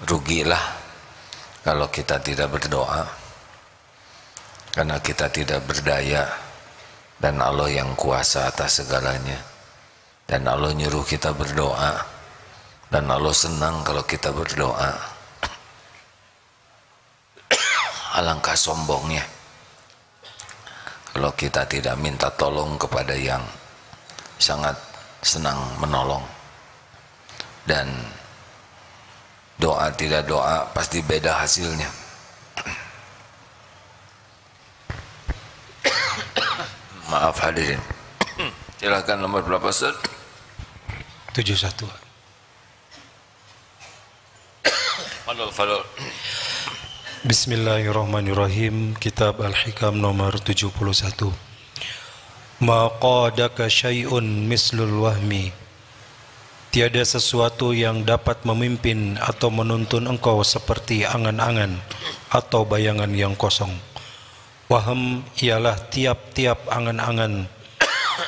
rugilah kalau kita tidak berdoa, karena kita tidak berdaya dan Allah yang kuasa atas segalanya. Dan Allah nyuruh kita berdoa, dan Allah senang kalau kita berdoa. Alangkah sombongnya kalau kita tidak minta tolong kepada yang sangat senang menolong. Dan doa tidak doa pasti beda hasilnya. Maaf hadirin, silakan nomor berapa Ustaz? 71. Fadol. Bismillahirrahmanirrahim. Kitab Al-Hikam nomor 71. Ma qadaka syai'un mislul wahmi. Tiada sesuatu yang dapat memimpin atau menuntun engkau seperti angan-angan atau bayangan yang kosong. Waham ialah tiap-tiap angan-angan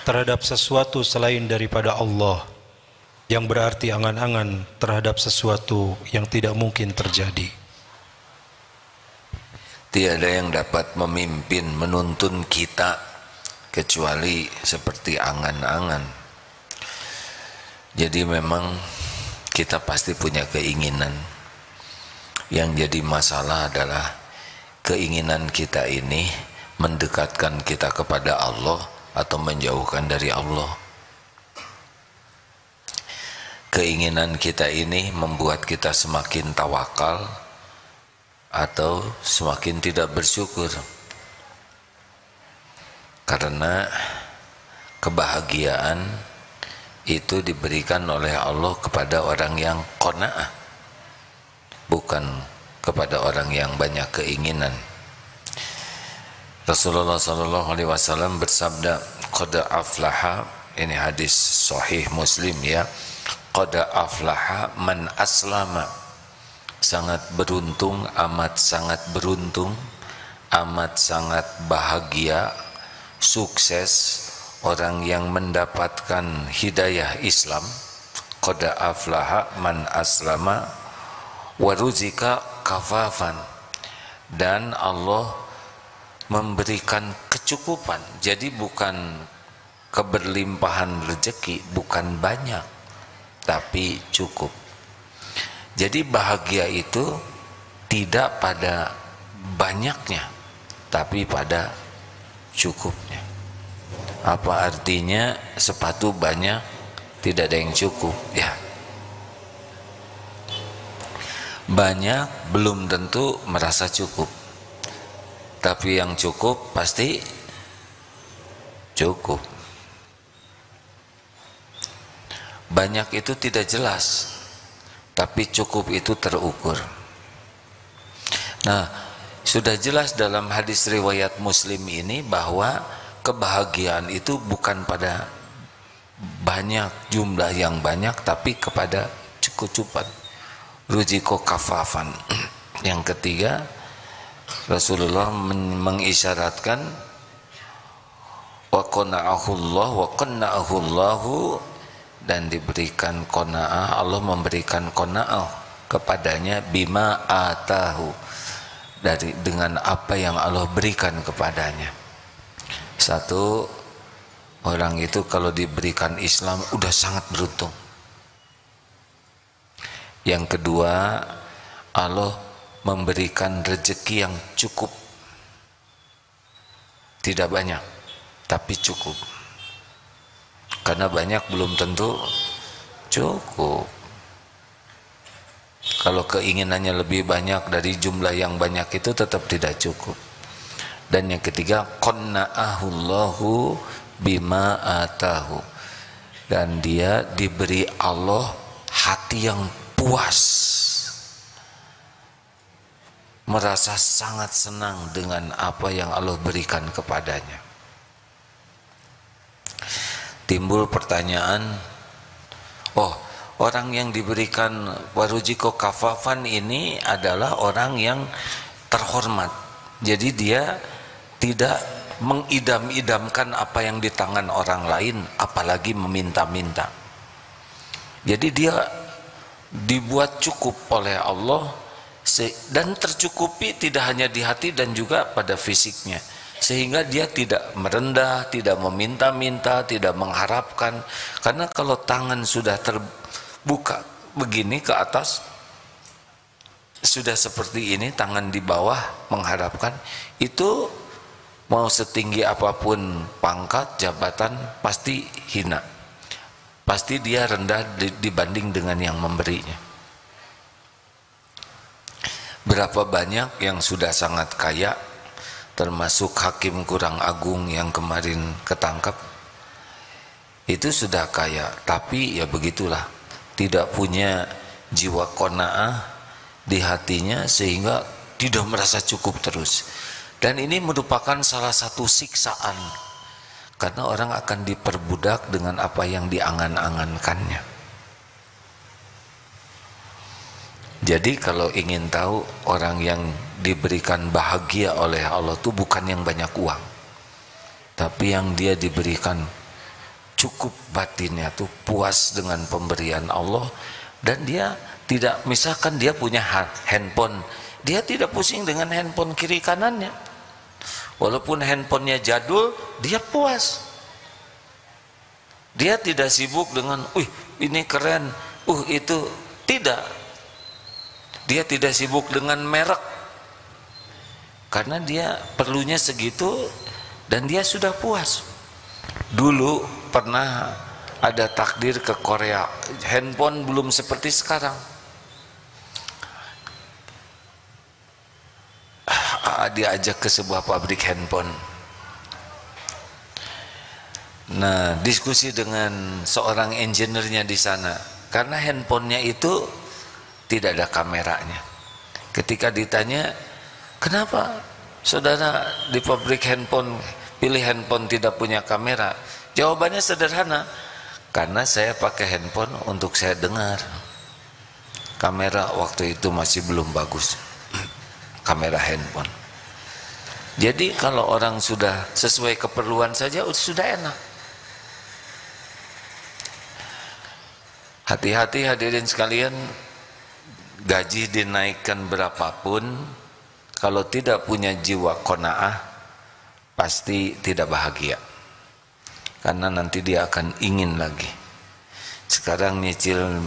terhadap sesuatu selain daripada Allah, yang berarti angan-angan terhadap sesuatu yang tidak mungkin terjadi. Tiada yang dapat memimpin, menuntun kita kecuali seperti angan-angan. Jadi memang kita pasti punya keinginan. Yang jadi masalah adalah keinginan kita ini mendekatkan kita kepada Allah atau menjauhkan dari Allah. Keinginan kita ini membuat kita semakin tawakal atau semakin tidak bersyukur, karena kebahagiaan itu diberikan oleh Allah kepada orang yang qanaah, bukan kepada orang yang banyak keinginan. Rasulullah SAW bersabda, qad aflaha, ini hadis sahih Muslim ya, qad aflaha man aslama, sangat beruntung, amat sangat beruntung, amat sangat bahagia, sukses orang yang mendapatkan hidayah Islam. Qad aflaha man aslama wa ruzika kafafan, dan Allah memberikan kecukupan. Jadi bukan keberlimpahan rezeki, bukan banyak, tapi cukup. Jadi bahagia itu tidak pada banyaknya, tapi pada cukupnya. Apa artinya sepatu banyak tidak ada yang cukup? Ya, banyak belum tentu merasa cukup, tapi yang cukup pasti cukup. Banyak itu tidak jelas, tapi cukup itu terukur. Nah, sudah jelas dalam hadis riwayat Muslim ini bahwa kebahagiaan itu bukan pada banyak, jumlah yang banyak, tapi kepada kecukupan. Ruziko kafafan. Yang ketiga, Rasulullah mengisyaratkan wa qana'ahullah wa qanna'ahullahu, dan diberikan qanaah, Allah memberikan qanaah kepadanya bima atahu, dengan apa yang Allah berikan kepadanya. Satu, orang itu kalau diberikan Islam udah sangat beruntung. Yang kedua, Allah memberikan rezeki yang cukup, tidak banyak tapi cukup. Karena banyak belum tentu cukup. Kalau keinginannya lebih banyak dari jumlah yang banyak itu tetap tidak cukup. Dan yang ketiga, qanna'ahullahu bima atahu, dan dia diberi Allah hati yang puas, merasa sangat senang dengan apa yang Allah berikan kepadanya. Timbul pertanyaan, oh, orang yang diberikan warujiko kafafan ini adalah orang yang terhormat. Jadi dia tidak mengidam-idamkan apa yang di tangan orang lain, apalagi meminta-minta. Jadi dia dibuat cukup oleh Allah, dan tercukupi tidak hanya di hati dan juga pada fisiknya, sehingga dia tidak merendah, tidak meminta-minta, tidak mengharapkan. Karena kalau tangan sudah terbuka begini ke atas, sudah seperti ini, tangan di bawah mengharapkan, itu mau setinggi apapun pangkat jabatan pasti hina, pasti dia rendah dibanding dengan yang memberinya. Berapa banyak yang sudah sangat kaya, termasuk hakim kurang agung yang kemarin ketangkap, itu sudah kaya, tapi ya begitulah, tidak punya jiwa qanaah di hatinya, sehingga tidak merasa cukup terus. Dan ini merupakan salah satu siksaan, karena orang akan diperbudak dengan apa yang diangan-angankannya. Jadi kalau ingin tahu orang yang diberikan bahagia oleh Allah itu bukan yang banyak uang, tapi yang dia diberikan cukup batinnya tuh, puas dengan pemberian Allah. Dan dia tidak, misalkan dia punya handphone, dia tidak pusing dengan handphone kiri kanannya, walaupun handphonenya jadul, dia puas. Dia tidak sibuk dengan ini keren, itu tidak. Dia tidak sibuk dengan merek, karena dia perlunya segitu dan dia sudah puas. Dulu pernah ada takdir ke Korea, handphone belum seperti sekarang. Diajak ke sebuah pabrik handphone. Nah, diskusi dengan seorang engineer-nya di sana, karena handphonenya itu tidak ada kameranya. Ketika ditanya, kenapa saudara di pabrik handphone pilih handphone tidak punya kamera? Jawabannya sederhana, karena saya pakai handphone untuk saya dengar. Kamera waktu itu masih belum bagus, kamera handphone. Jadi kalau orang sudah sesuai keperluan saja sudah enak. Hati-hati hadirin sekalian, gaji dinaikkan berapapun, kalau tidak punya jiwa qanaah, pasti tidak bahagia, karena nanti dia akan ingin lagi. Sekarang nyicil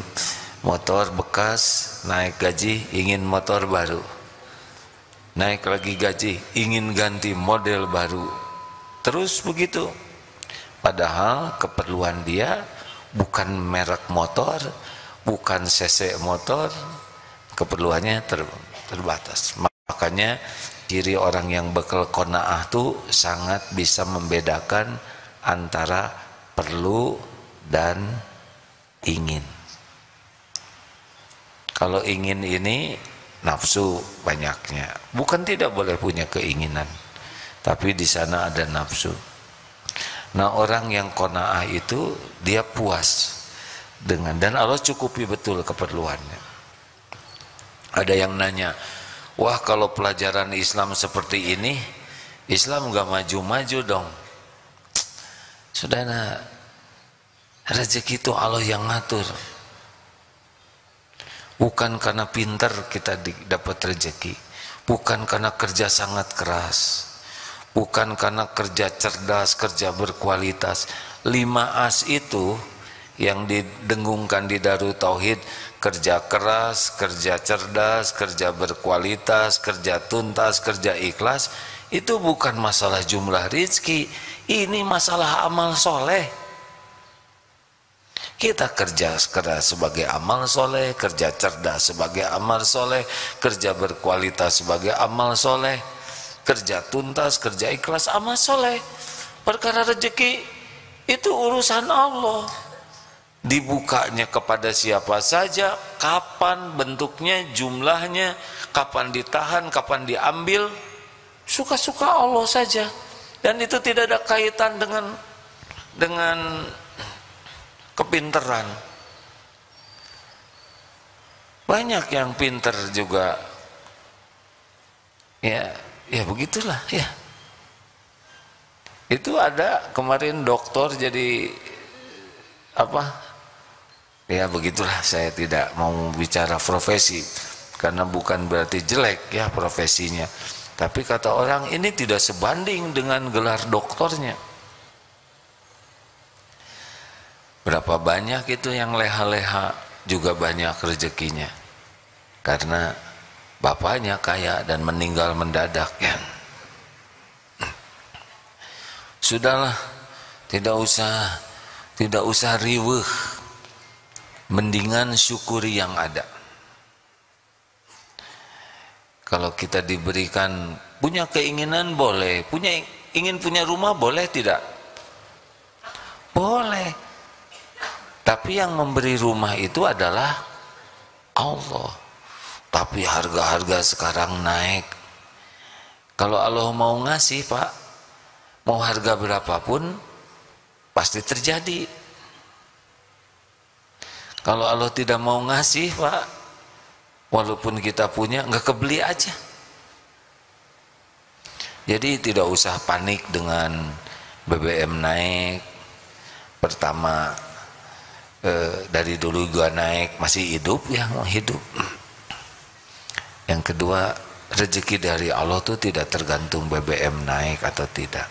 motor bekas, naik gaji ingin motor baru, naik lagi gaji ingin ganti model baru, terus begitu. Padahal keperluan dia bukan merek motor, bukan cc motor, keperluannya terbatas. Makanya ciri orang yang bekal qanaah tuh sangat bisa membedakan antara perlu dan ingin. Kalau ingin ini nafsu banyaknya, bukan tidak boleh punya keinginan, tapi di sana ada nafsu. Nah, orang yang qanaah itu dia puas dengan, dan Allah cukupi betul keperluannya. Ada yang nanya, wah kalau pelajaran Islam seperti ini, Islam gak maju-maju dong. Saudara, rezeki itu Allah yang ngatur. Bukan karena pintar kita dapat rezeki, bukan karena kerja sangat keras, bukan karena kerja cerdas, kerja berkualitas. 5 As itu yang didengungkan di Darut Tauhid, kerja keras, kerja cerdas, kerja berkualitas, kerja tuntas, kerja ikhlas, itu bukan masalah jumlah rezeki, ini masalah amal soleh. Kita kerja keras sebagai amal soleh, kerja cerdas sebagai amal soleh, kerja berkualitas sebagai amal soleh, kerja tuntas, kerja ikhlas, amal soleh. Perkara rezeki itu urusan Allah. Dibukanya kepada siapa saja, kapan bentuknya, jumlahnya, kapan ditahan, kapan diambil, suka-suka Allah saja. Dan itu tidak ada kaitan dengan kepinteran. Banyak yang pinter juga, ya begitulah ya. Itu ada kemarin dokter jadi Ya begitulah, saya tidak mau bicara profesi karena bukan berarti jelek ya profesinya, tapi kata orang ini tidak sebanding dengan gelar doktornya. Berapa banyak itu yang leha-leha juga banyak rezekinya karena bapaknya kaya dan meninggal mendadak ya. Sudahlah, tidak usah riweuh, mendingan syukuri yang ada. Kalau kita diberikan punya keinginan boleh, ingin punya rumah boleh tidak? Boleh. Tapi yang memberi rumah itu adalah Allah. Tapi harga-harga sekarang naik. Kalau Allah mau ngasih, Pak, mau harga berapapun pasti terjadi. Kalau Allah tidak mau ngasih, Pak, walaupun kita punya, nggak kebeli aja. Jadi tidak usah panik dengan BBM naik. Pertama, dari dulu gua naik, masih hidup ya, mau hidup. Yang kedua, rezeki dari Allah tuh tidak tergantung BBM naik atau tidak.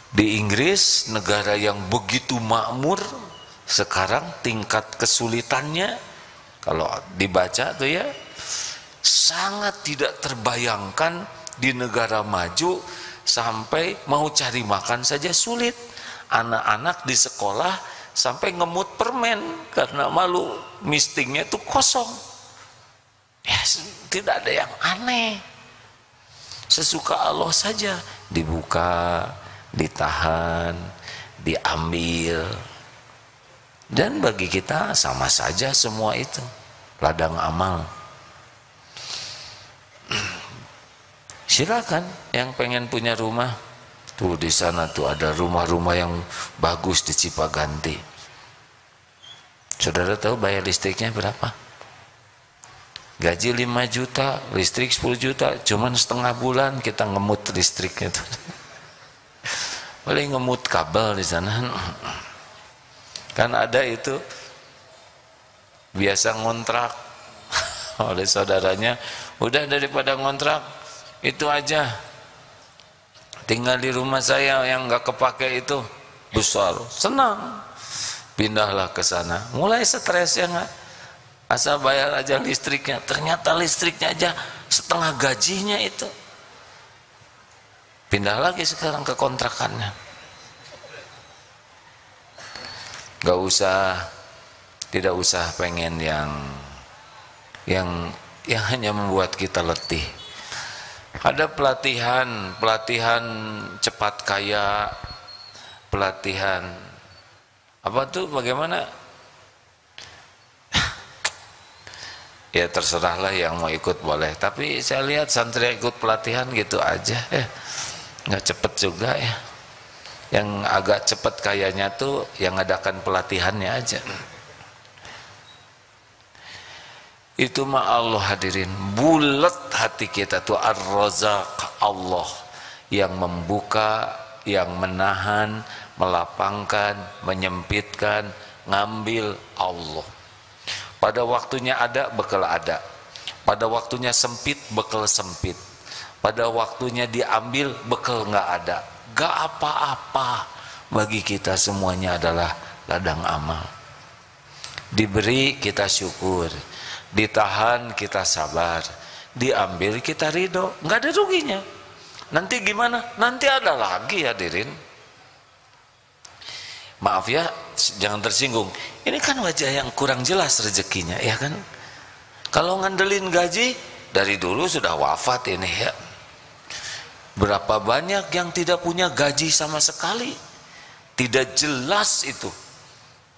Di Inggris, negara yang begitu makmur, sekarang tingkat kesulitannya kalau dibaca tuh ya, sangat tidak terbayangkan di negara maju sampai mau cari makan saja sulit. Anak-anak di sekolah sampai ngemut permen karena malu, mistingnya tuh kosong. Ya, tidak ada yang aneh. Sesuka Allah saja, dibuka, ditahan, diambil. Dan bagi kita sama saja semua itu, ladang amal. Silakan yang pengen punya rumah, tuh di sana tuh ada rumah-rumah yang bagus di Cipaganti. Saudara tahu bayar listriknya berapa? Gaji 5 juta, listrik 10 juta, cuman setengah bulan kita ngemut listriknya tuh. Paling ngemut kabel di sana. Kan ada itu biasa ngontrak oleh saudaranya, udah daripada ngontrak itu aja, tinggal di rumah saya yang nggak kepake itu besar, senang, pindahlah ke sana. Mulai stres ya nggak, asal bayar aja listriknya, ternyata listriknya aja setengah gajinya itu. Pindah lagi sekarang ke kontrakannya. Tidak usah pengen yang hanya membuat kita letih. Ada pelatihan cepat kaya, pelatihan apa tuh, bagaimana? Ya terserahlah, yang mau ikut boleh. Tapi saya lihat santri ikut pelatihan gitu aja, nggak cepet juga ya. Yang agak cepet kayaknya tuh yang ngadakan pelatihannya aja. Itu mah Allah hadirin, bulat hati kita tuh. Ar-Razzaq, Allah yang membuka, yang menahan, melapangkan, menyempitkan, ngambil, Allah. Pada waktunya ada, bekal ada. Pada waktunya sempit, bekal sempit. Pada waktunya diambil, bekal nggak ada. Gak apa-apa, bagi kita semuanya adalah ladang amal. Diberi kita syukur, ditahan kita sabar, diambil kita ridho, nggak ada ruginya. Nanti gimana? Nanti ada lagi hadirin. Maaf ya, jangan tersinggung. Ini kan wajah yang kurang jelas rezekinya, ya kan? Kalau ngandelin gaji, dari dulu sudah wafat ini ya. Berapa banyak yang tidak punya gaji sama sekali, tidak jelas itu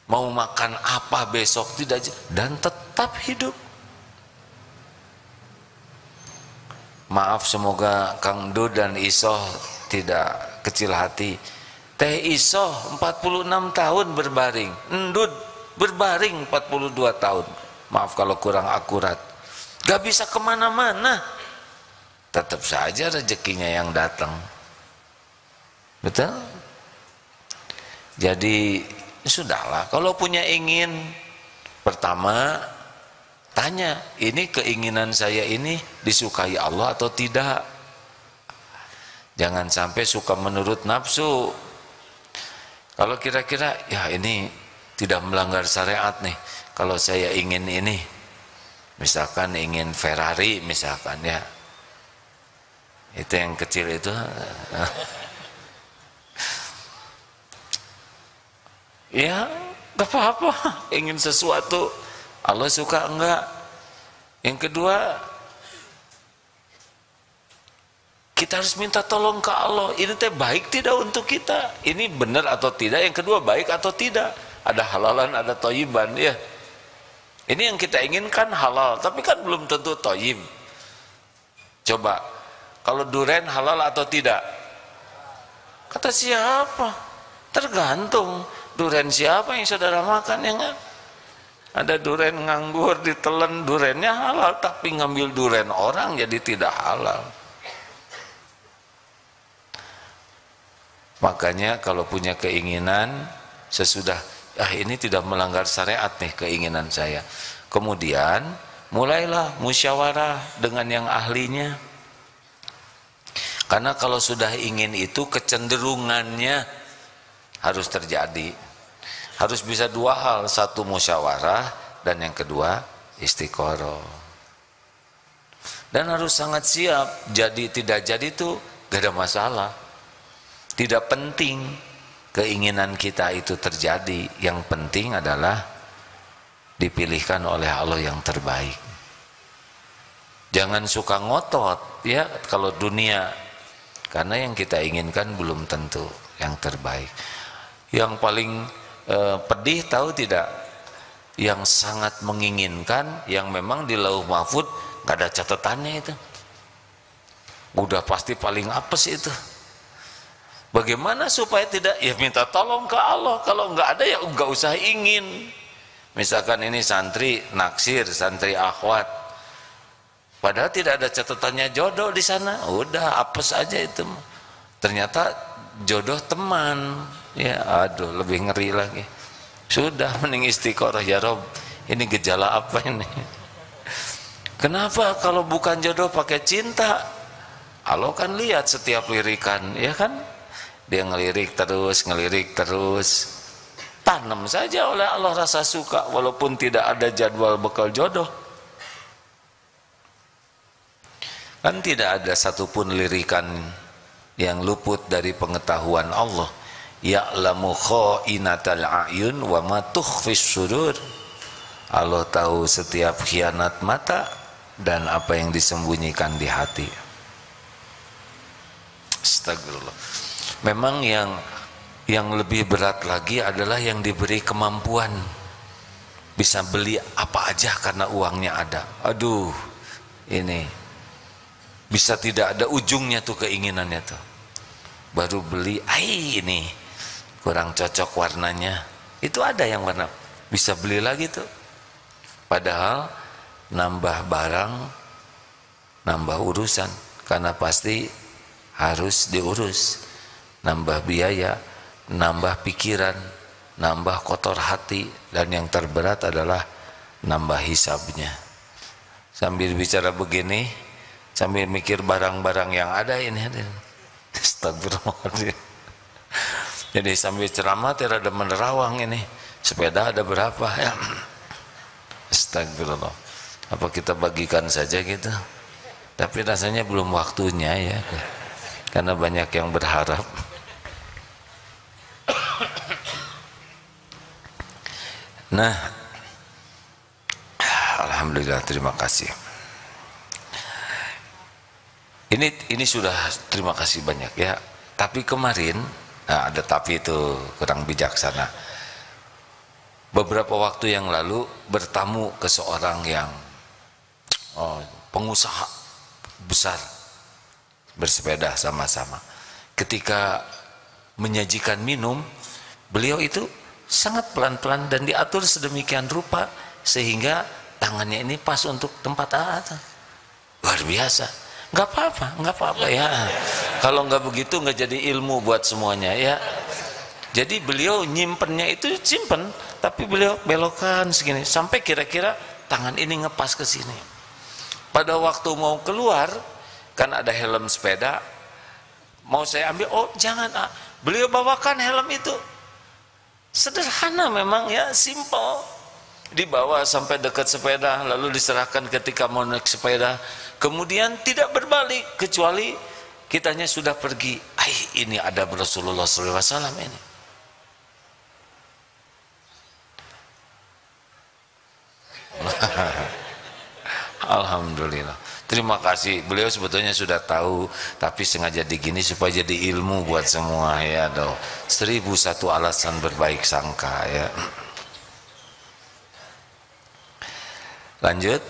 mau makan apa besok, tidak jelas, dan tetap hidup. Maaf, semoga Kang Dud dan Isoh tidak kecil hati. Teh Isoh 46 tahun berbaring, Ndud berbaring 42 tahun. Maaf kalau kurang akurat, gak bisa kemana-mana. Tetap saja rezekinya yang datang. Betul? Jadi sudahlah. Kalau punya ingin, pertama tanya, ini keinginan saya ini disukai Allah atau tidak. Jangan sampai suka menurut nafsu. Kalau kira-kira ya ini tidak melanggar syariat nih, kalau saya ingin ini, misalkan ingin Ferrari misalkan, ya itu yang kecil itu ya gak apa-apa, ingin sesuatu, Allah suka enggak. Yang kedua, kita harus minta tolong ke Allah, ini teh baik tidak untuk kita, ini benar atau tidak. Yang kedua, baik atau tidak, ada halalan ada thayyiban, ya ini yang kita inginkan halal, tapi kan belum tentu thayyib. Coba kalau duren halal atau tidak? Kata siapa? Tergantung duren siapa yang saudara makan, ya enggak? Ada duren nganggur ditelan, durennya halal, tapi ngambil duren orang jadi tidak halal. Makanya kalau punya keinginan, sesudah ini tidak melanggar syariat nih keinginan saya, kemudian mulailah musyawarah dengan yang ahlinya. Karena kalau sudah ingin itu kecenderungannya harus terjadi, harus bisa dua hal, satu musyawarah dan yang kedua istiqoroh. Dan harus sangat siap, jadi tidak jadi itu gak ada masalah. Tidak penting keinginan kita itu terjadi, yang penting adalah dipilihkan oleh Allah yang terbaik. Jangan suka ngotot ya kalau dunia, karena yang kita inginkan belum tentu yang terbaik. Yang paling pedih tahu tidak, yang sangat menginginkan, yang memang di lauh mahfud gak ada catatannya, itu udah pasti paling apes itu. Bagaimana supaya tidak? Ya minta tolong ke Allah. Kalau nggak ada ya nggak usah ingin. Misalkan ini santri naksir, santri akhwat, padahal tidak ada catatannya jodoh di sana, udah apes aja itu. Ternyata jodoh teman, ya aduh lebih ngeri lagi. Sudah mending istiqoroh, ya Rob, ini gejala apa ini? Kenapa kalau bukan jodoh pakai cinta? Allah kan lihat setiap lirikan, ya kan? Dia ngelirik terus, tanam saja oleh Allah rasa suka, walaupun tidak ada jadwal bekal jodoh. Kan tidak ada satupun lirikan yang luput dari pengetahuan Allah. Ya'lamu kha'inatal a'yun wa ma tukhfis sudur. Allah tahu setiap khianat mata dan apa yang disembunyikan di hati. Astagfirullah. Memang yang lebih berat lagi adalah yang diberi kemampuan bisa beli apa aja karena uangnya ada. Aduh, ini bisa tidak ada ujungnya tuh keinginannya tuh. Baru beli, ini kurang cocok warnanya. Itu ada yang warna, bisa beli lagi tuh. Padahal nambah barang, nambah urusan, karena pasti harus diurus. Nambah biaya, nambah pikiran, nambah kotor hati, dan yang terberat adalah nambah hisabnya. Sambil bicara begini, sambil mikir barang-barang yang ada ini, astagfirullahaladzim. Jadi sambil ceramah tidak ada menerawang ini, sepeda ada berapa ya? Astagfirullah. Apa kita bagikan saja gitu? Tapi rasanya belum waktunya ya, karena banyak yang berharap. Nah, alhamdulillah, terima kasih. Ini sudah terima kasih banyak ya. Tapi kemarin, ada tapi itu kurang bijaksana. Beberapa waktu yang lalu bertamu ke seorang yang pengusaha besar, bersepeda sama-sama. Ketika menyajikan minum, beliau itu sangat pelan-pelan dan diatur sedemikian rupa sehingga tangannya ini pas untuk tempat atas. Luar biasa. Nggak apa-apa ya. Kalau nggak begitu nggak jadi ilmu buat semuanya ya. Jadi beliau nyimpennya itu simpen, tapi beliau belokkan segini sampai kira-kira tangan ini ngepas ke sini. Pada waktu mau keluar, kan ada helm sepeda, mau saya ambil, oh jangan, beliau bawakan helm itu. Sederhana memang ya, simple. Dibawa sampai dekat sepeda, lalu diserahkan ketika mau naik sepeda, kemudian tidak berbalik kecuali kitanya sudah pergi. Ini ada Rasulullah SAW ini. Alhamdulillah, terima kasih. Beliau sebetulnya sudah tahu, tapi sengaja digini supaya jadi ilmu buat semua ya. 1001 alasan berbaik sangka ya. Lanjut.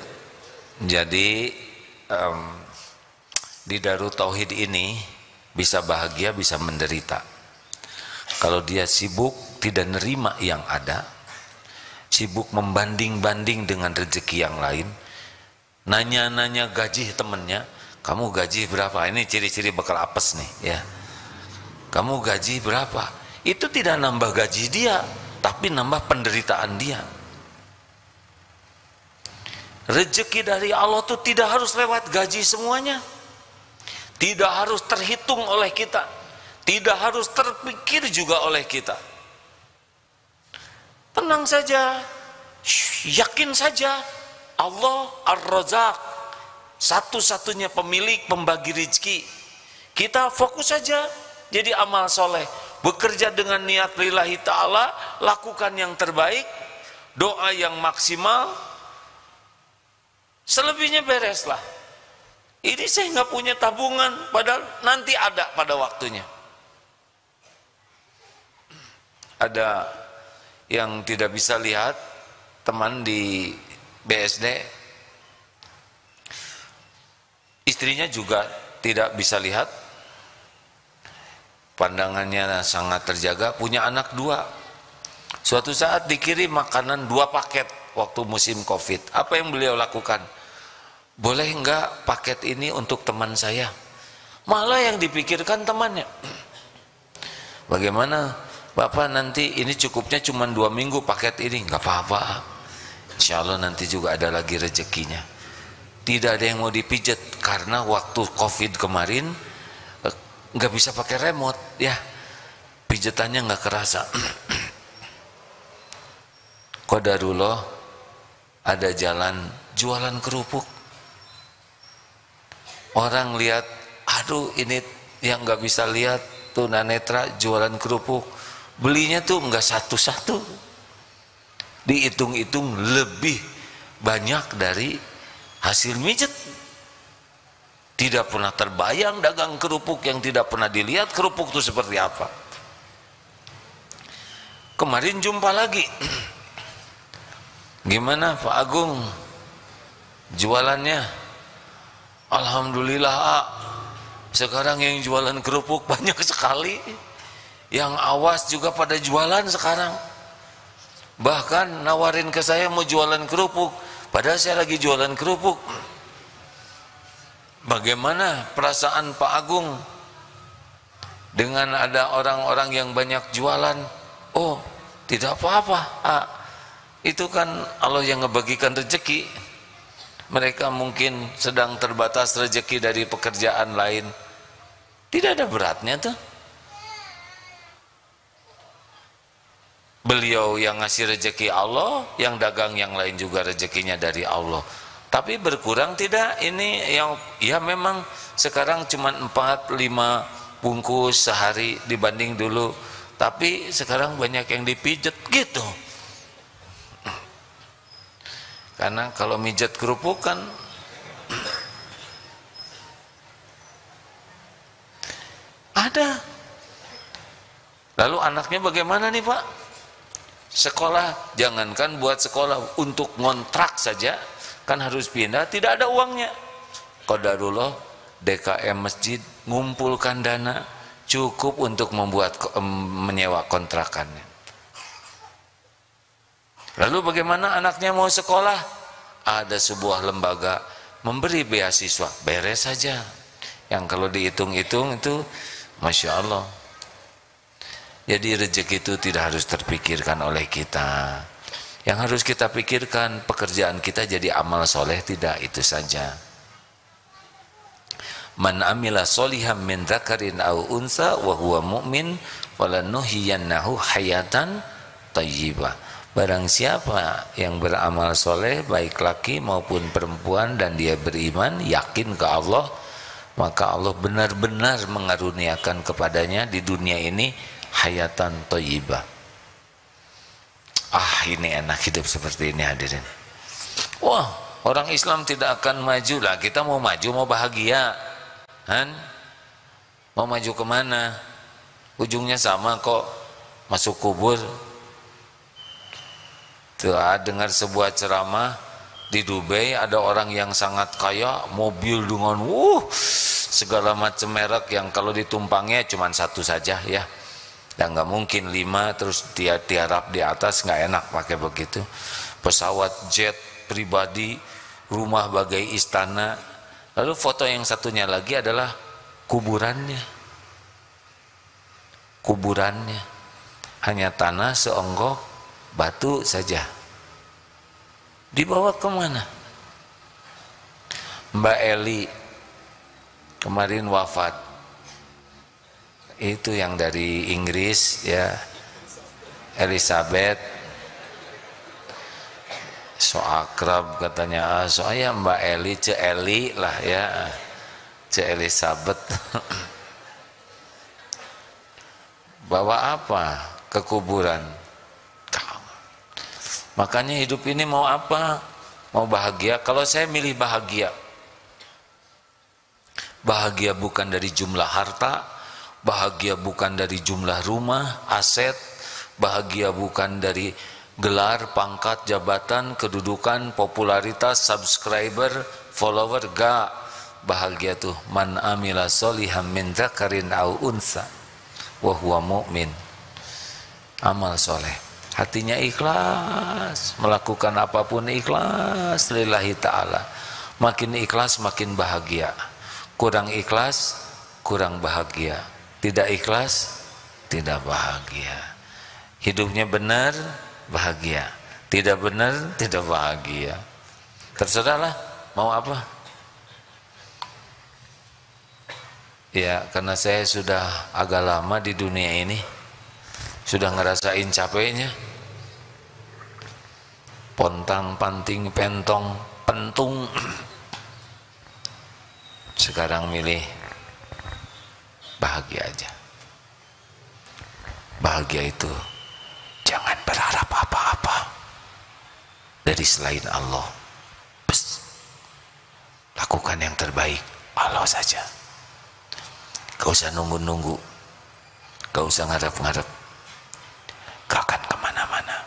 Jadi di Darut Tauhid ini bisa bahagia, bisa menderita. Kalau dia sibuk tidak nerima yang ada, sibuk membanding-banding dengan rezeki yang lain, nanya-nanya gaji temennya, kamu gaji berapa? Ini ciri-ciri bakal apes nih ya. Kamu gaji berapa? Itu tidak nambah gaji dia, tapi nambah penderitaan dia. Rezeki dari Allah itu tidak harus lewat gaji semuanya, tidak harus terhitung oleh kita, tidak harus terpikir juga oleh kita. Tenang saja, yakin saja, Allah Ar-Razzaq, satu-satunya pemilik pembagi rezeki. Kita fokus saja jadi amal soleh, bekerja dengan niat lillahi ta'ala, lakukan yang terbaik, doa yang maksimal, selebihnya bereslah. Ini saya nggak punya tabungan, padahal nanti ada pada waktunya. Ada yang tidak bisa lihat, teman di BSD, istrinya juga tidak bisa lihat, pandangannya sangat terjaga, punya anak 2. Suatu saat dikirim makanan 2 paket waktu musim Covid. Apa yang beliau lakukan? Boleh enggak paket ini untuk teman saya? Malah yang dipikirkan temannya. Bagaimana Bapak, nanti ini cukupnya cuma 2 minggu paket ini? Enggak apa-apa, insya Allah nanti juga ada lagi rezekinya. Tidak ada yang mau dipijat karena waktu Covid kemarin nggak bisa pakai remote ya, pijatannya nggak kerasa. Qadarullah, ada jalan jualan kerupuk. Orang lihat, aduh ini yang nggak bisa lihat tunanetra jualan kerupuk, belinya tuh nggak satu-satu, dihitung-hitung lebih banyak dari hasil mijet. Tidak pernah terbayang dagang kerupuk yang tidak pernah dilihat kerupuk itu seperti apa. Kemarin jumpa lagi, gimana Pak Agung jualannya? Alhamdulillah, sekarang yang jualan kerupuk banyak sekali, yang awas juga pada jualan sekarang. Bahkan nawarin ke saya mau jualan kerupuk, padahal saya lagi jualan kerupuk. Bagaimana perasaan Pak Agung dengan ada orang-orang yang banyak jualan? Oh, tidak apa-apa, itu kan Allah yang ngebagikan rezeki. Mereka mungkin sedang terbatas rezeki dari pekerjaan lain, tidak ada beratnya tuh. Beliau yang ngasih rezeki Allah, yang dagang yang lain juga rezekinya dari Allah. Tapi berkurang tidak ini yang ya memang sekarang cuma 4-5 bungkus sehari dibanding dulu, tapi sekarang banyak yang dipijet gitu. Karena kalau mijet kerupuk kan ada. Lalu anaknya bagaimana nih Pak? Sekolah, jangankan buat sekolah, untuk ngontrak saja kan harus pindah, tidak ada uangnya. Qadarullah, DKM masjid ngumpulkan dana cukup untuk membuat menyewa kontrakannya. Lalu bagaimana anaknya mau sekolah? Ada sebuah lembaga memberi beasiswa, beres saja. Yang kalau dihitung-hitung itu Masya Allah. Jadi rezeki itu tidak harus terpikirkan oleh kita. Yang harus kita pikirkan, pekerjaan kita jadi amal soleh tidak, itu saja. Man amila solihan min dzakarin aw unsa wa huwa mu'min falanuhyiyannahu hayatan thayyibah. Barang siapa yang beramal soleh baik laki maupun perempuan dan dia beriman, yakin ke Allah, maka Allah benar-benar mengaruniakan kepadanya di dunia ini hayatan thayyibah. Ini enak hidup seperti ini hadirin. Wah, orang Islam tidak akan maju lah. Kita mau maju, mau bahagia, kan? Mau maju kemana? Ujungnya sama kok, masuk kubur. Tuh, dengar sebuah ceramah di Dubai, ada orang yang sangat kaya, mobil dengan segala macam merek yang kalau ditumpangnya cuma satu saja ya. Dan nggak mungkin 5 terus dia tiarap di atas, nggak enak pakai begitu. Pesawat jet pribadi, rumah bagai istana. Lalu foto yang satunya lagi adalah kuburannya. Kuburannya hanya tanah seonggok batu saja. Dibawa kemana? Mbak Eli kemarin wafat. Itu yang dari Inggris ya, Elizabeth. So akrab katanya, soalnya Mbak Eli, Ce Eli lah ya, Ce Elizabeth. Bawa apa ke kuburan? Makanya hidup ini mau apa? Mau bahagia? Kalau saya milih bahagia, bahagia bukan dari jumlah harta, bahagia bukan dari jumlah rumah, aset, bahagia bukan dari gelar, pangkat, jabatan, kedudukan, popularitas, subscriber, follower, gak. Bahagia tuh man amila soliham min dzakarin au unsa wa huwa mu'min. Amal soleh, hatinya ikhlas, melakukan apapun ikhlas lillahi ta'ala. Makin ikhlas makin bahagia, kurang ikhlas kurang bahagia, tidak ikhlas tidak bahagia. Hidupnya benar bahagia, tidak benar tidak bahagia. Terserahlah mau apa. Ya, karena saya sudah agak lama di dunia ini, sudah ngerasain capeknya. Pontang panting pentong pentung. Sekarang milih bahagia aja. Bahagia itu jangan berharap apa-apa dari selain Allah. Lakukan yang terbaik, Allah saja. Gak usah nunggu-nunggu, gak usah ngarep-ngarep, gak akan kemana-mana.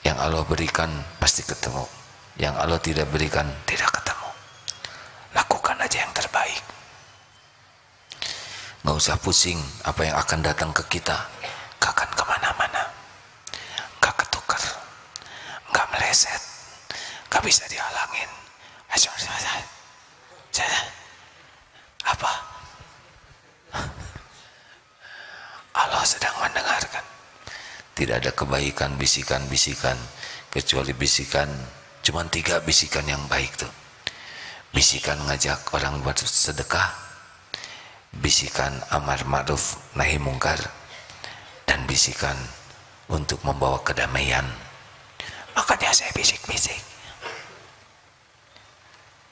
Yang Allah berikan pasti ketemu, yang Allah tidak berikan tidak ketemu. Lakukan aja yang terbaik. Gak usah pusing apa yang akan datang ke kita, gak akan kemana-mana, gak ketukar, gak meleset, gak bisa dihalangin. Apa? Allah sedang mendengarkan. Tidak ada kebaikan bisikan-bisikan, kecuali bisikan, cuma 3 bisikan yang baik tuh. Bisikan ngajak orang buat sedekah, bisikan amar ma'ruf nahi mungkar, dan bisikan untuk membawa kedamaian. Makanya saya bisik-bisik.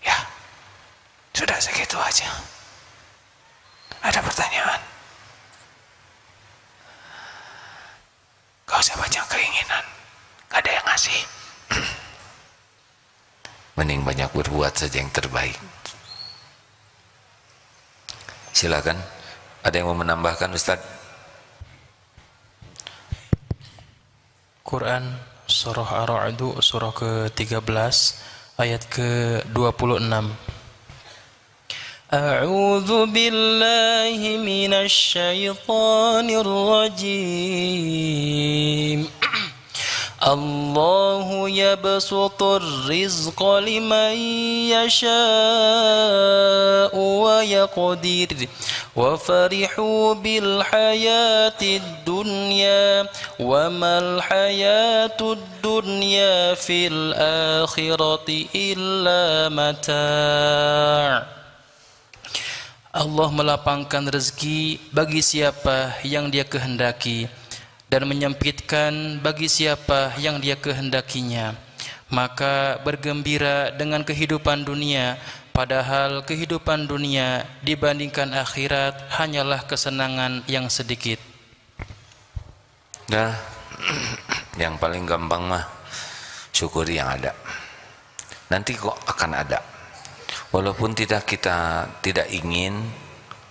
Ya, sudah segitu aja. Ada pertanyaan? Gak usah banyak keinginan, gak ada yang ngasih. Mending banyak berbuat saja yang terbaik. Silakan, ada yang mau menambahkan Ustaz? Quran surah Ar-Ra'd surah ke-13 ayat ke-26. A'udzu billahi minasy syaithanir rajim. Allahu yabsutur rizqa liman yasha'u wa yaqdir wa farihu bil hayatid dunya wa mal hayatud dunya fil akhirati illa mata'. Allah melapangkan rezeki bagi siapa yang Dia kehendaki dan menyempitkan bagi siapa yang Dia kehendakinya. Maka bergembira dengan kehidupan dunia, padahal kehidupan dunia dibandingkan akhirat hanyalah kesenangan yang sedikit. Nah, yang paling gampang mah syukuri yang ada. Nanti kok akan ada. Walaupun kita tidak ingin,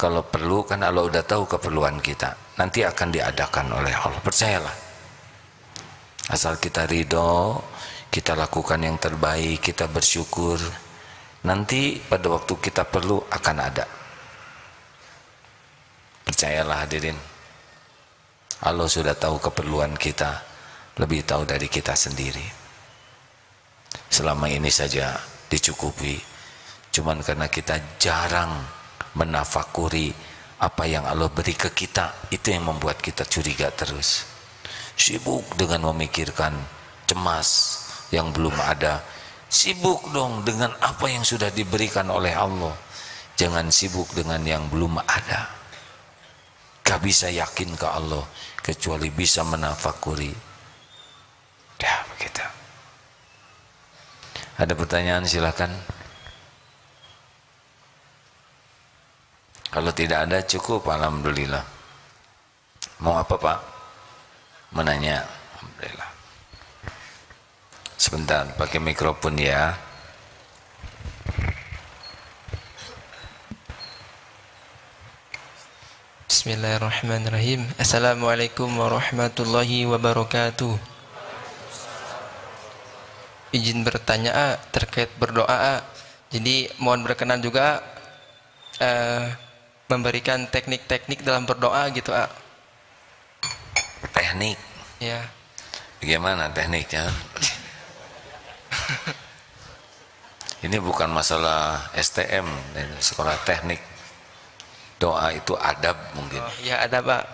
kalau perlu kan Allah udah tahu keperluan kita. Nanti akan diadakan oleh Allah, percayalah. Asal kita ridho, kita lakukan yang terbaik, kita bersyukur, nanti pada waktu kita perlu akan ada. Percayalah hadirin, Allah sudah tahu keperluan kita, lebih tahu dari kita sendiri. Selama ini saja dicukupi, cuman karena kita jarang menafakuri apa yang Allah beri ke kita, itu yang membuat kita curiga terus, sibuk dengan memikirkan, cemas yang belum ada. Sibuk dong dengan apa yang sudah diberikan oleh Allah, jangan sibuk dengan yang belum ada. Gak bisa yakin ke Allah kecuali bisa menafakuri. Ya begitu. Ada pertanyaan silakan. Kalau tidak ada cukup, alhamdulillah. Mau apa Pak? Menanya, alhamdulillah. Sebentar, pakai mikrofon ya. Bismillahirrahmanirrahim. Assalamualaikum warahmatullahi wabarakatuh. Izin bertanya terkait berdoa. Jadi mohon berkenan juga memberikan teknik-teknik dalam berdoa gitu. Teknik? Ya. Bagaimana tekniknya? Ini bukan masalah STM, sekolah teknik. Doa itu adab mungkin. Oh, ya adab Pak.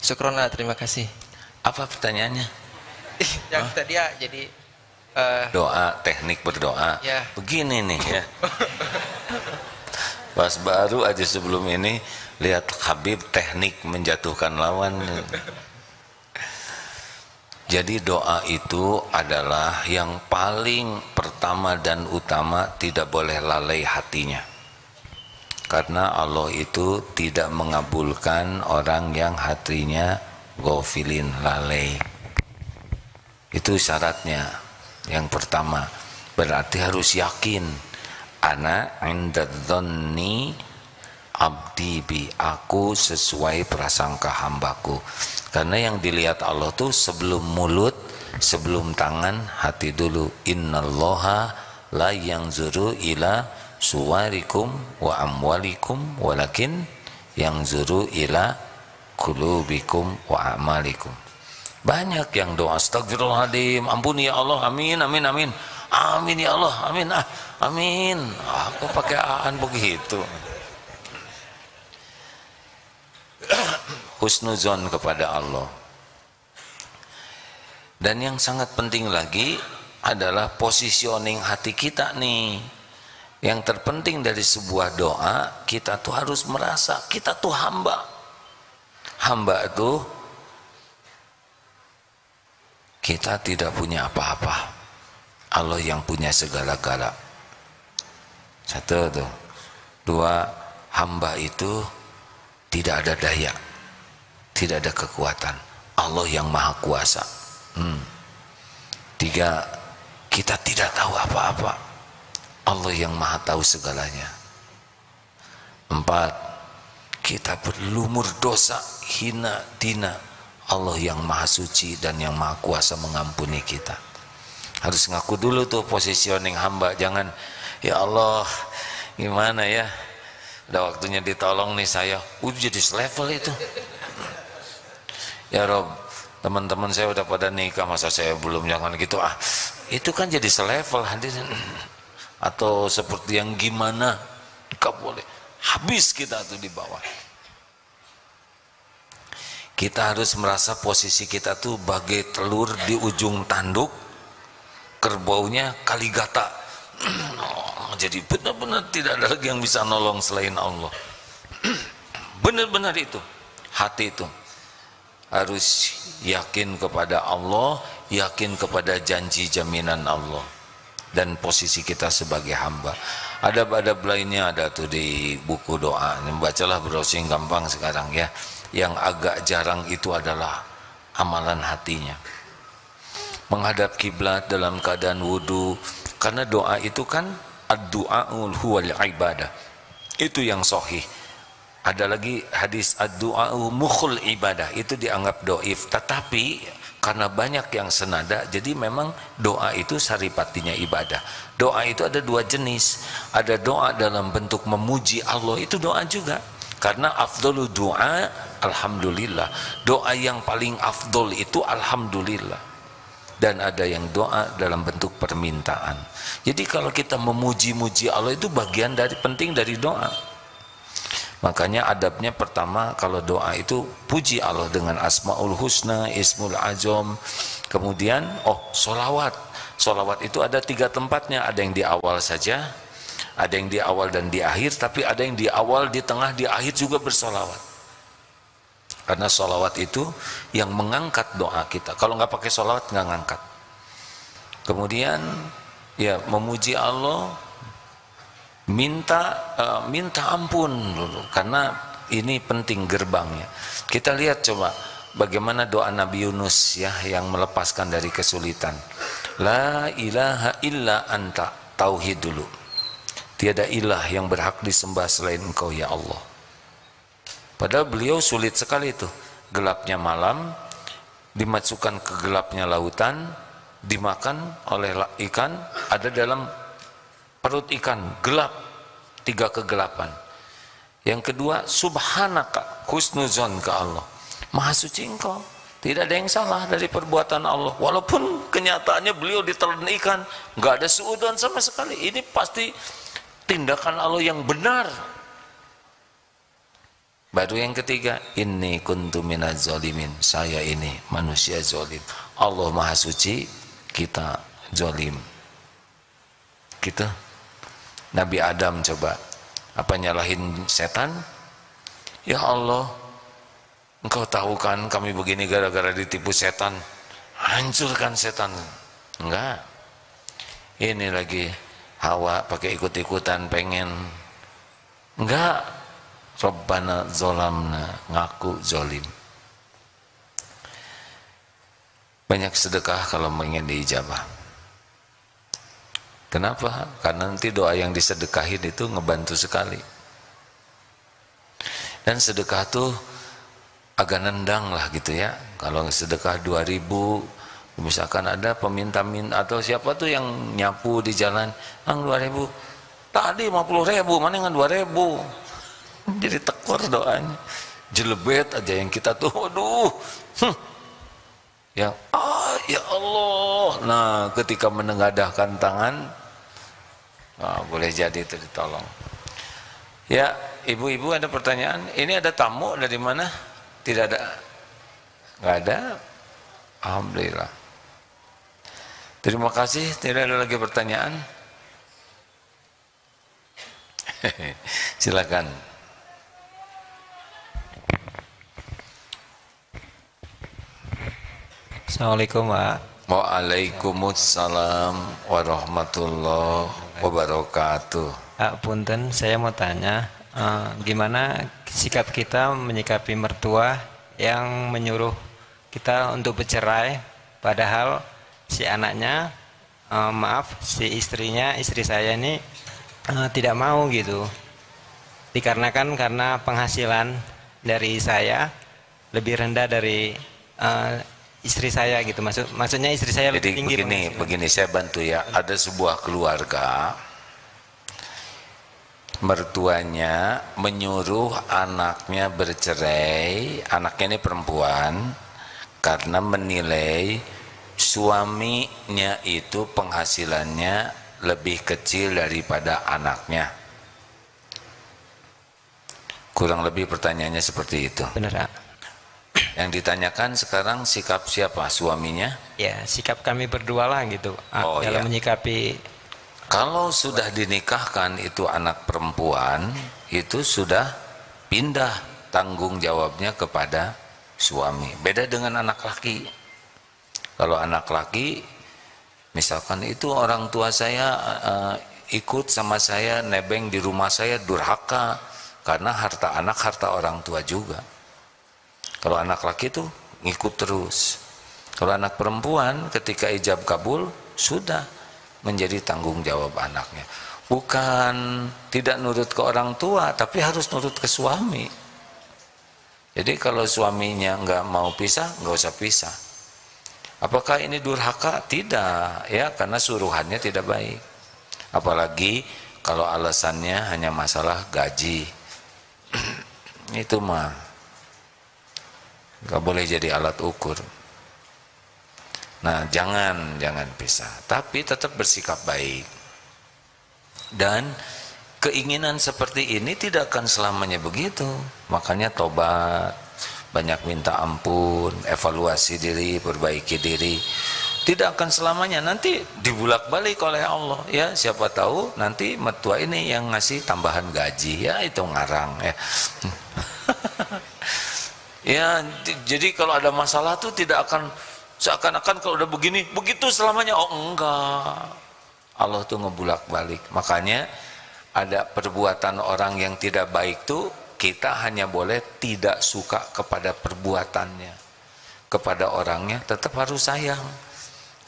Syukron, terima kasih. Apa pertanyaannya? Yang tadi ya, jadi doa, teknik berdoa. Ya. Begini nih ya. Pas baru aja sebelum ini lihat Habib teknik menjatuhkan lawan. Jadi doa itu adalah yang paling pertama dan utama, tidak boleh lalai hatinya. Karena Allah itu tidak mengabulkan orang yang hatinya ghafilin, lalai. Itu syaratnya. Yang pertama, berarti harus yakin. Ana indadzanni abdi bi, aku sesuai prasangka hambaku. Karena yang dilihat Allah tuh sebelum mulut, sebelum tangan, hati dulu. Innallaha la yanzuru ila suwarikum wa amwalikum walakin yanzuru ila qulubikum wa amalikum. Banyak yang doa astagfirullahaladzim, ampuni ya Allah, amin amin amin, amin ya Allah, amin amin. Aku pakai aan begitu. Husnuzon kepada Allah. Dan yang sangat penting lagi adalah positioning hati kita nih. Yang terpenting dari sebuah doa, kita tuh harus merasa kita tuh hamba. Hamba itu kita tidak punya apa-apa. Allah yang punya segala-gala. Satu tuh. Dua, hamba itu tidak ada daya, tidak ada kekuatan. Allah yang maha kuasa. Tiga, kita tidak tahu apa-apa. Allah yang maha tahu segalanya. Empat, kita berlumur dosa, hina, dina. Allah yang maha suci dan yang maha kuasa mengampuni kita. Harus ngaku dulu tuh positioning hamba. Jangan, ya Allah gimana ya, udah waktunya ditolong nih saya, udah jadi selevel itu. Ya Rob, teman-teman saya udah pada nikah, masa saya belum, jangan gitu. Itu kan jadi selevel hadirin. Atau seperti yang gimana, gak boleh. Habis kita tuh di bawah. Kita harus merasa posisi kita tuh bagai telur di ujung tanduk, kerbaunya Kaligata. Jadi benar-benar tidak ada lagi yang bisa nolong selain Allah. Benar-benar itu, hati itu harus yakin kepada Allah, yakin kepada janji jaminan Allah dan posisi kita sebagai hamba. Adab-adab lainnya ada tuh di buku doa. Bacalah browsing gampang sekarang ya. Yang agak jarang itu adalah amalan hatinya. Menghadap kiblat dalam keadaan wudu, karena doa itu kan ad-du'aul huwal ibadah. Itu yang sahih. Ada lagi hadis ad-du'a'u mukhul ibadah, itu dianggap doif, tetapi karena banyak yang senada, jadi memang doa itu saripatinya ibadah. Doa itu ada dua jenis, ada doa dalam bentuk memuji Allah, itu doa juga, karena afdhalu doa alhamdulillah, doa yang paling afdol itu alhamdulillah. Dan ada yang doa dalam bentuk permintaan. Jadi kalau kita memuji-muji Allah itu bagian dari penting dari doa. Makanya adabnya pertama kalau doa itu puji Allah dengan asmaul husna, ismul azam. Kemudian solawat. Solawat itu ada 3 tempatnya. Ada yang di awal saja, ada yang di awal dan di akhir, tapi ada yang di awal, di tengah, di akhir juga bersolawat. Karena solawat itu yang mengangkat doa kita. Kalau nggak pakai solawat nggak ngangkat. Kemudian ya memuji Allah, minta ampun dulu, karena ini penting gerbangnya. Kita lihat coba bagaimana doa Nabi Yunus ya, yang melepaskan dari kesulitan. La ilaha illa anta, tauhid dulu. Tiada ilah yang berhak disembah selain Engkau ya Allah. Padahal beliau sulit sekali itu. Gelapnya malam, dimasukkan ke gelapnya lautan, dimakan oleh ikan, ada dalam perut ikan, gelap, 3 kegelapan. Yang kedua, subhanaka, husnuzon ke Allah, maha suci Engkau, tidak ada yang salah dari perbuatan Allah. Walaupun kenyataannya beliau ditelan ikan, nggak ada suudzon sama sekali. Ini pasti tindakan Allah yang benar. Baru yang ketiga, inni kuntu minaz zalimin, saya ini manusia zalim. Allah maha suci, kita zalim. Kita Nabi Adam coba, apa nyalahin setan? Ya Allah, Engkau tahu kan kami begini gara-gara ditipu setan, hancurkan setan. Enggak. Ini lagi Hawa pakai ikut-ikutan pengen. Enggak. Rabbana zolamna, ngaku zolim. Banyak sedekah kalau ingin diijabah. Kenapa? Karena nanti doa yang disedekahin itu ngebantu sekali. Dan sedekah tuh agak nendang lah gitu ya. Kalau sedekah 2.000, misalkan ada peminta-minta atau siapa tuh yang nyapu di jalan, 2.000, tadi 50.000, mana yang 2.000? Jadi tekor doanya, jelebet aja yang kita tuh, aduh, ya Allah. Nah, ketika menengadahkan tangan, boleh jadi itu ditolong. Ya, ibu-ibu ada pertanyaan? Ini ada tamu dari mana? Tidak ada? Nggak ada? Alhamdulillah. Terima kasih. Tidak ada lagi pertanyaan? Silakan. Assalamualaikum Pak. Waalaikumsalam warahmatullahi wabarakatuh. Punten, saya mau tanya, gimana sikap kita menyikapi mertua yang menyuruh kita untuk bercerai, padahal si anaknya, si istri saya ini tidak mau gitu. Dikarenakan karena penghasilan dari saya lebih rendah dari istri saya gitu, maksudnya istri saya lebih tinggi. Begini saya bantu ya. Ada sebuah keluarga, mertuanya menyuruh anaknya bercerai, anaknya ini perempuan, karena menilai suaminya itu penghasilannya lebih kecil daripada anaknya. Kurang lebih pertanyaannya seperti itu. Benar. Yang ditanyakan sekarang sikap siapa? Suaminya? Ya, sikap kami berdua lah gitu dalam iya. menyikapi. Kalau sudah dinikahkan itu anak perempuan, itu sudah pindah tanggung jawabnya kepada suami. Beda dengan anak laki. Kalau anak laki, misalkan itu orang tua saya ikut sama saya nebeng di rumah saya, durhaka, karena harta anak harta orang tua juga. Kalau anak laki itu ngikut terus. Kalau anak perempuan ketika ijab kabul sudah menjadi tanggung jawab anaknya. Bukan tidak nurut ke orang tua, tapi harus nurut ke suami. Jadi kalau suaminya nggak mau pisah, nggak usah pisah. Apakah ini durhaka? Tidak, ya, karena suruhannya tidak baik. Apalagi kalau alasannya hanya masalah gaji. Itu mah nggak boleh jadi alat ukur. Nah, jangan pisah, tapi tetap bersikap baik. Dan keinginan seperti ini tidak akan selamanya begitu. Makanya tobat, banyak minta ampun, evaluasi diri, perbaiki diri. Tidak akan selamanya, nanti dibulak-balik oleh Allah. Ya, siapa tahu nanti mertua ini yang ngasih tambahan gaji, ya itu ngarang ya. Ya, jadi kalau ada masalah tuh tidak akan seakan-akan kalau udah begini, begitu selamanya. Oh enggak, Allah tuh ngebulak-balik. Makanya ada perbuatan orang yang tidak baik tuh kita hanya boleh tidak suka kepada perbuatannya, kepada orangnya tetap harus sayang,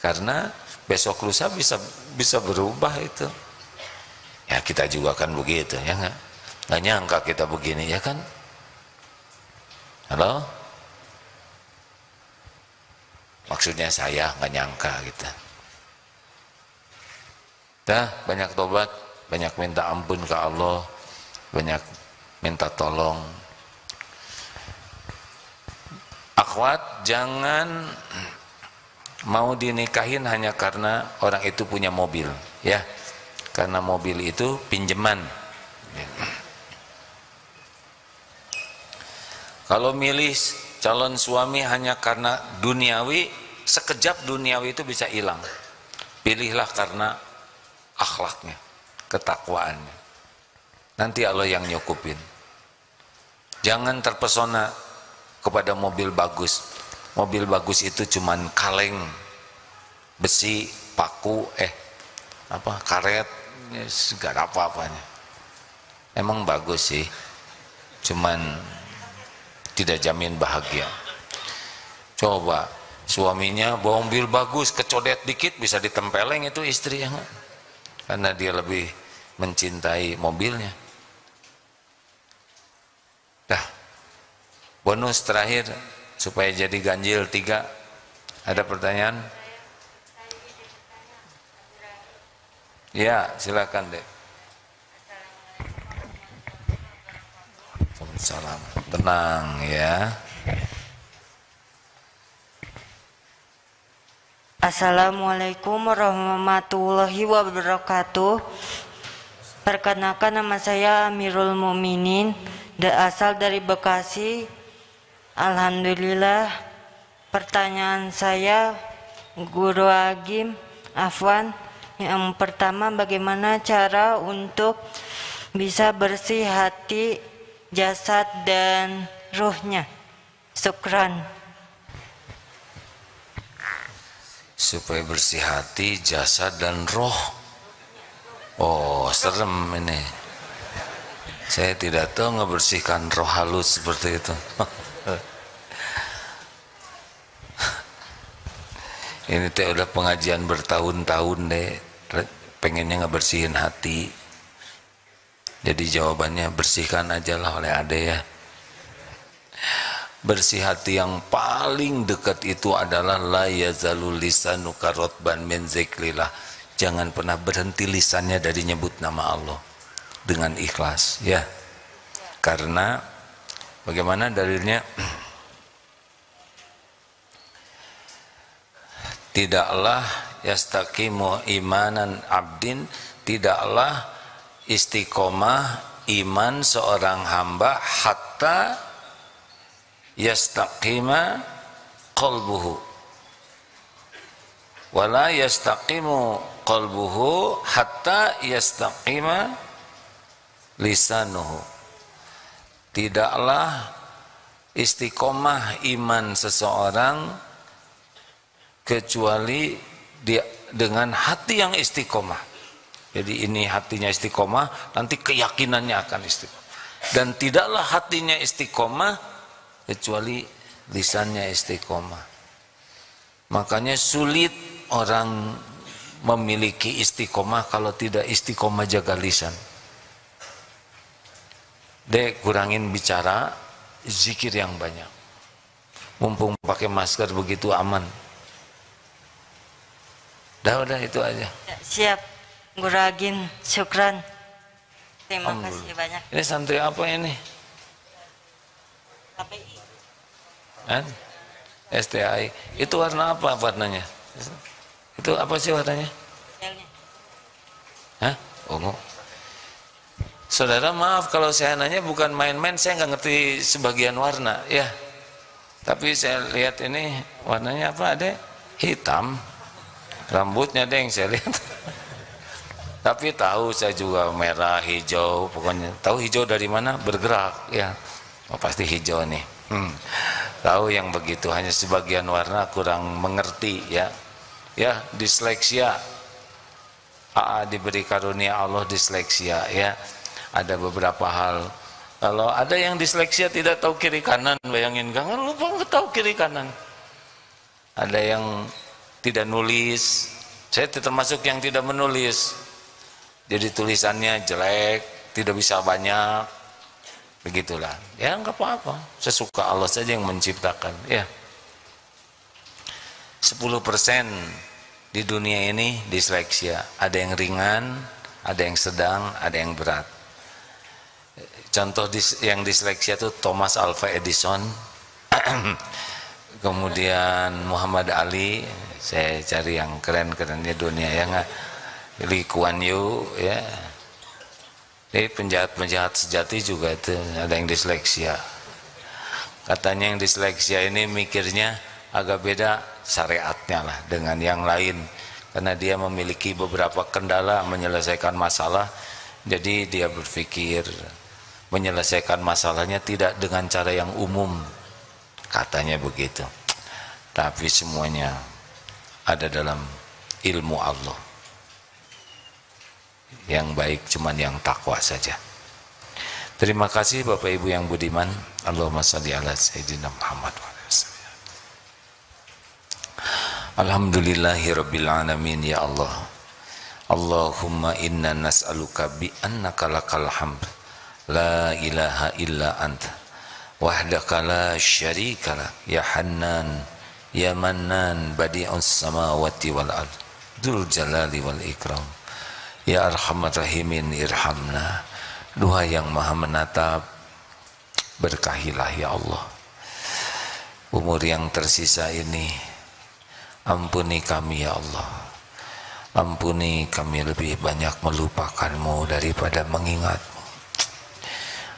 karena besok lusa bisa berubah itu. Ya kita juga kan begitu, ya nggak nyangka kita begini, ya kan? Halo? Maksudnya saya nggak nyangka gitu. Dah banyak tobat, banyak minta ampun ke Allah, banyak minta tolong. Akhwat, jangan mau dinikahin hanya karena orang itu punya mobil, ya. Karena mobil itu pinjaman. Kalau milih calon suami hanya karena duniawi, sekejap duniawi itu bisa hilang. Pilihlah karena akhlaknya, ketakwaannya. Nanti Allah yang nyukupin. Jangan terpesona kepada mobil bagus. Mobil bagus itu cuman kaleng, besi, paku, karet, gak ada apa-apanya. Emang bagus sih, cuman tidak jamin bahagia. Coba suaminya bawa mobil bagus, kecodet dikit bisa ditempeleng itu istri, ya, karena dia lebih mencintai mobilnya. Dah, bonus terakhir supaya jadi ganjil 3. Ada pertanyaan? Ya, silakan deh. Salam, tenang ya. Assalamualaikum warahmatullahi wabarakatuh. Perkenalkan, nama saya Amirul Mukminin, asal dari Bekasi. Alhamdulillah. Pertanyaan saya, Guru Agim, Afwan, yang pertama, bagaimana cara untuk bisa bersih hati, jasad dan ruhnya? Syukran. Supaya bersih hati, jasad dan roh. Oh, serem ini. Saya tidak tahu ngebersihkan roh halus seperti itu. Ini teh udah pengajian bertahun-tahun deh, pengennya ngebersihin hati. Jadi jawabannya bersihkan aja lah oleh ade ya. Bersih hati yang paling dekat itu adalah la yazalul lisanuka rotban min zikrillah. Jangan pernah berhenti lisannya dari nyebut nama Allah dengan ikhlas, ya. Karena bagaimana dalilnya? tidaklah yastaqimu imanan abdin, tidaklah istiqomah iman seorang hamba hatta yastaqima qalbuhu, wala yastaqimu qalbuhu hatta yastaqima lisanuhu. Tidaklah istiqomah iman seseorang kecuali dia dengan hati yang istiqomah. Jadi ini hatinya istiqomah, nanti keyakinannya akan istiqomah. Dan tidaklah hatinya istiqomah kecuali lisannya istiqomah. Makanya sulit orang memiliki istiqomah kalau tidak istiqomah jaga lisan. Dek, kurangin bicara, zikir yang banyak. Mumpung pakai masker begitu aman. Udah itu aja. Siap, nguragin, syukran. Terima kasih banyak. Ini santri apa ini? KPI. Kan? STI. Itu warna apa warnanya? Itu apa sih warnanya? Hah? Ungu. Saudara maaf kalau saya nanya bukan main-main, saya nggak ngerti sebagian warna ya. Tapi saya lihat ini warnanya apa, Dek? Hitam. Rambutnya deng saya lihat. Tapi tahu saya juga merah, hijau, pokoknya tahu hijau dari mana bergerak ya. Oh, pasti hijau nih. Tahu yang begitu, hanya sebagian warna kurang mengerti ya. Ya, disleksia. Diberi karunia Allah disleksia ya. Ada beberapa hal. Kalau ada yang disleksia tidak tahu kiri kanan, bayangin kan lupa nggak tahu kiri kanan. Ada yang tidak nulis, saya termasuk yang tidak menulis, jadi tulisannya jelek, tidak bisa banyak, begitulah. Ya nggak apa-apa, sesuka Allah saja yang menciptakan. Ya, 10% di dunia ini disleksia, ada yang ringan, ada yang sedang, ada yang berat. Contoh yang disleksia itu Thomas Alva Edison, kemudian Muhammad Ali. Saya cari yang keren-kerennya dunia ya nggak, Lee Kuan Yew ya. Jadi penjahat-penjahat sejati juga itu ada yang disleksia. Katanya yang disleksia ini mikirnya agak beda syariatnya lah dengan yang lain, karena dia memiliki beberapa kendala menyelesaikan masalah. Jadi dia berpikir menyelesaikan masalahnya tidak dengan cara yang umum, katanya begitu. Tapi semuanya ada dalam ilmu Allah. Yang baik cuman yang takwa saja. Terima kasih Bapak Ibu yang budiman. Allahumma shalli ala sayyidina Muhammad wa ala alihi. Alhamdulillahirabbil alamin ya Allah. Allahumma inna nas'aluka bi annaka lakal hamd la ilaha illa anta wahdaka la syarika lak ya Hannan ya Mannan badi'us samawati wal ard dzul jalali wal ikram ya arhamar rahimin irhamna. Doa yang maha menatap, berkahilah ya Allah. Umur yang tersisa ini ampuni kami ya Allah. Ampuni kami lebih banyak melupakanmu daripada mengingatmu.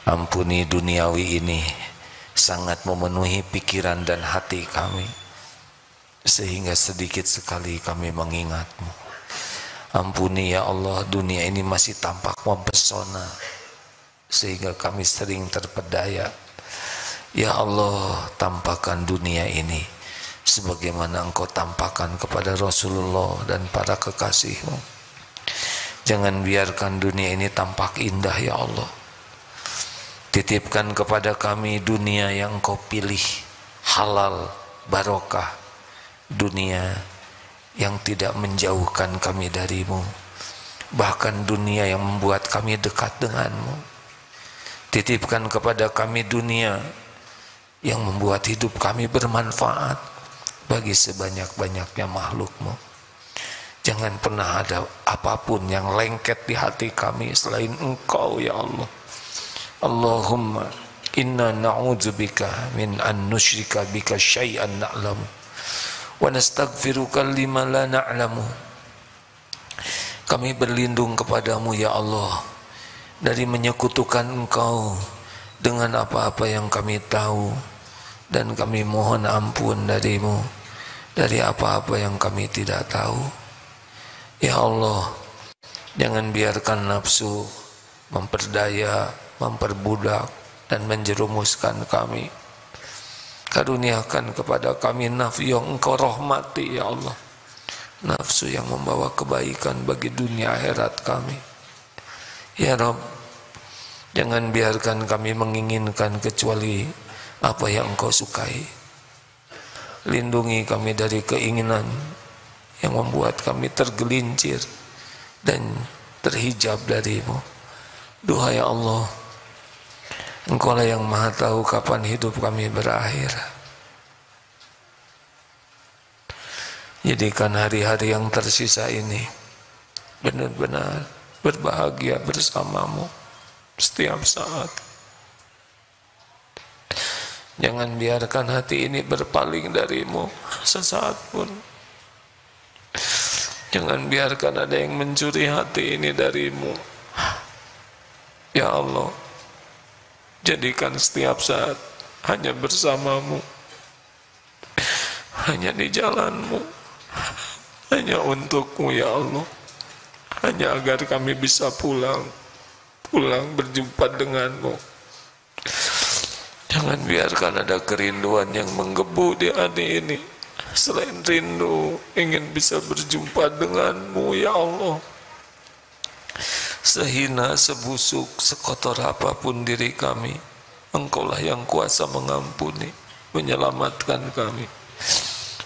Ampuni duniawi ini sangat memenuhi pikiran dan hati kami, sehingga sedikit sekali kami mengingatmu. Ampuni ya Allah, dunia ini masih tampak mempesona sehingga kami sering terpedaya. Ya Allah, tampakkan dunia ini sebagaimana Engkau tampakkan kepada Rasulullah dan para kekasih-Mu. Jangan biarkan dunia ini tampak indah ya Allah. Titipkan kepada kami dunia yang Engkau pilih, halal, barokah, dunia yang tidak menjauhkan kami darimu, bahkan dunia yang membuat kami dekat denganmu. Titipkan kepada kami dunia yang membuat hidup kami bermanfaat bagi sebanyak-banyaknya makhlukmu. Jangan pernah ada apapun yang lengket di hati kami selain Engkau ya Allah. Allahumma inna na'udzubika min an nusyrika bika syai'an na'lamu wa nastaghfiruka lima la na'lamu. Kami berlindung kepadamu ya Allah dari menyekutukan Engkau dengan apa-apa yang kami tahu, dan kami mohon ampun darimu dari apa-apa yang kami tidak tahu. Ya Allah, jangan biarkan nafsu memperdaya, memperbudak dan menjerumuskan kami. Karuniakan kepada kami nafsu yang Engkau rahmati ya Allah, nafsu yang membawa kebaikan bagi dunia akhirat kami. Ya Rabb, jangan biarkan kami menginginkan kecuali apa yang Engkau sukai. Lindungi kami dari keinginan yang membuat kami tergelincir dan terhijab darimu. Duhai Allah, Engkau lah yang maha tahu kapan hidup kami berakhir. Jadikan hari-hari yang tersisa ini benar-benar berbahagia bersamamu setiap saat. Jangan biarkan hati ini berpaling darimu sesaat pun. Jangan biarkan ada yang mencuri hati ini darimu. Ya Allah, jadikan setiap saat hanya bersamamu, hanya di jalanmu, hanya untukmu ya Allah, hanya agar kami bisa pulang berjumpa denganmu. Jangan biarkan ada kerinduan yang menggebu di hati ini selain rindu ingin bisa berjumpa denganmu ya Allah. Sehina, sebusuk, sekotor apapun diri kami, Engkaulah yang kuasa mengampuni, menyelamatkan kami.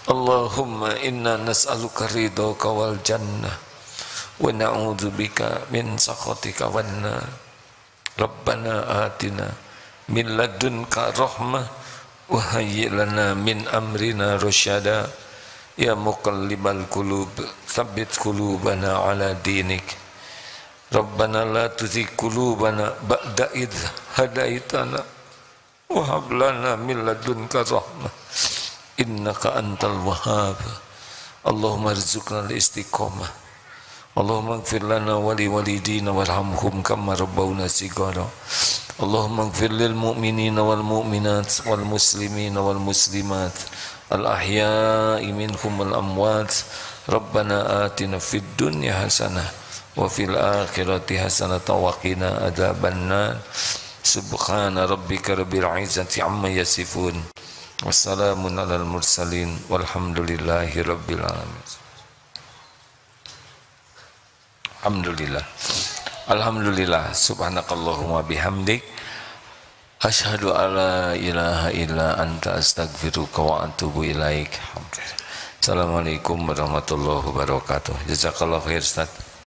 Allahumma inna nas'aluka ridhaka wal jannah wa na'udzubika min sakhatika wan nar. Rabbana atina min ladunka rahmah wa hayyi' lana min amrina rasyada. Ya muqallibal qulub tsabbit qulubana ala dinik. Rabbana la tuzigh qulubana ba'da idh hadaitana wa hab lana min ladunka rahmah innaka antal wahhab. Allahumma arzuqna al-istiqamah. Allahumma ighfir lana wa li walidina warhamhum kama rabbawna shighara. Allahumma ighfir lil mu'minina wal mu'minat wal muslimina wal muslimat al ahya'i minhum wal amwat. Rabbana atina fid dunya hasanah wa fil akhirati hasanatan wa qina adzabannar. Subhana rabbika rabbil izzati amma yasifun. Wassalamun alal mursalin walhamdulillahi rabbil alamin. Alhamdulillah. Alhamdulillah. Subhanakallahumma bihamdik asyhadu alla ilaha illa anta astaghfiruka wa atubu ilaik. Assalamualaikum warahmatullahi wabarakatuh. Jazakallahu khair Ustaz.